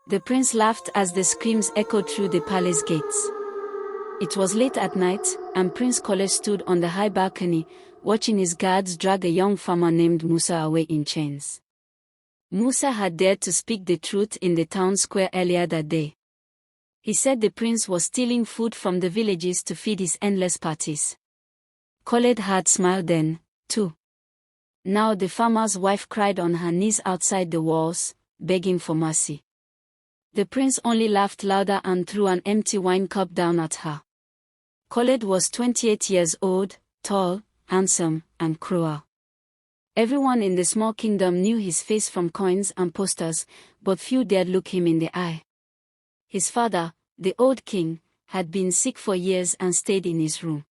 The prince laughed as the screams echoed through the palace gates. It was late at night, and Prince Khaled stood on the high balcony, watching his guards drag a young farmer named Musa away in chains. Musa had dared to speak the truth in the town square earlier that day. He said the prince was stealing food from the villages to feed his endless parties. Khaled had smiled then, too. Now the farmer's wife cried on her knees outside the walls, begging for mercy. The prince only laughed louder and threw an empty wine cup down at her. Khaled was 28 years old, tall, handsome, and cruel. Everyone in the small kingdom knew his face from coins and posters, but few dared look him in the eye. His father, the old king, had been sick for years and stayed in his room.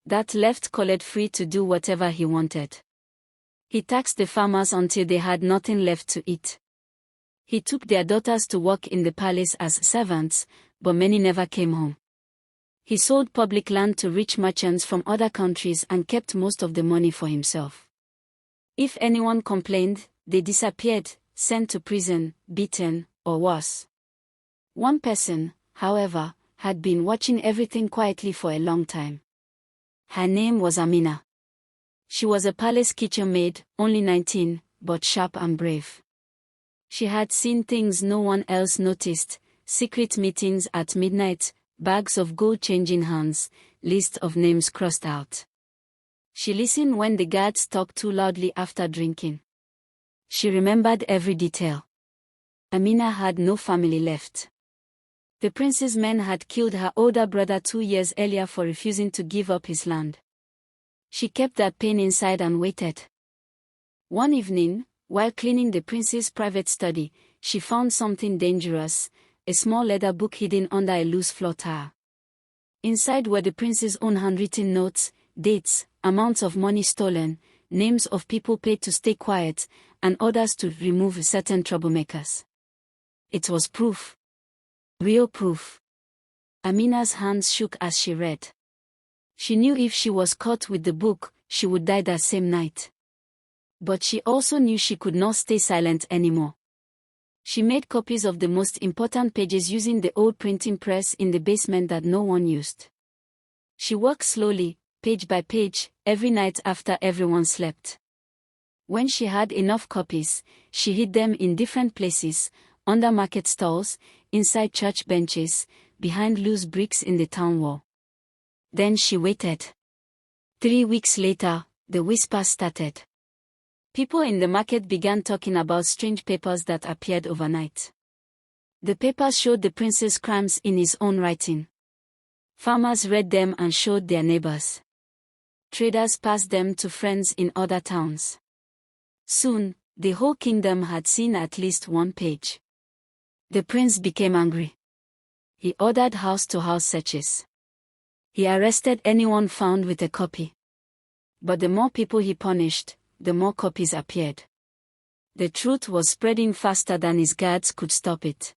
That left Khaled free to do whatever he wanted. He taxed the farmers until they had nothing left to eat. He took their daughters to work in the palace as servants, but many never came home. He sold public land to rich merchants from other countries and kept most of the money for himself. If anyone complained, they disappeared, sent to prison, beaten, or worse. One person, however, had been watching everything quietly for a long time. Her name was Amina. She was a palace kitchen maid, only 19, but sharp and brave. She had seen things no one else noticed: secret meetings at midnight, bags of gold changing hands, lists of names crossed out. She listened when the guards talked too loudly after drinking. She remembered every detail. Amina had no family left. The prince's men had killed her older brother 2 years earlier for refusing to give up his land. She kept that pain inside and waited. One evening, while cleaning the prince's private study, she found something dangerous: a small leather book hidden under a loose floor tile. Inside were the prince's own handwritten notes, dates, amounts of money stolen, names of people paid to stay quiet, and orders to remove certain troublemakers. It was proof. Real proof. Amina's hands shook as she read. She knew if she was caught with the book, she would die that same night. But she also knew she could not stay silent anymore. She made copies of the most important pages using the old printing press in the basement that no one used. She worked slowly, page by page, every night after everyone slept. When she had enough copies, she hid them in different places: under market stalls, inside church benches, behind loose bricks in the town wall. Then she waited. 3 weeks later, the whispers started. People in the market began talking about strange papers that appeared overnight. The papers showed the prince's crimes in his own writing. Farmers read them and showed their neighbors. Traders passed them to friends in other towns. Soon, the whole kingdom had seen at least one page. The prince became angry. He ordered house-to-house searches. He arrested anyone found with a copy. But the more people he punished, the more copies appeared. The truth was spreading faster than his guards could stop it.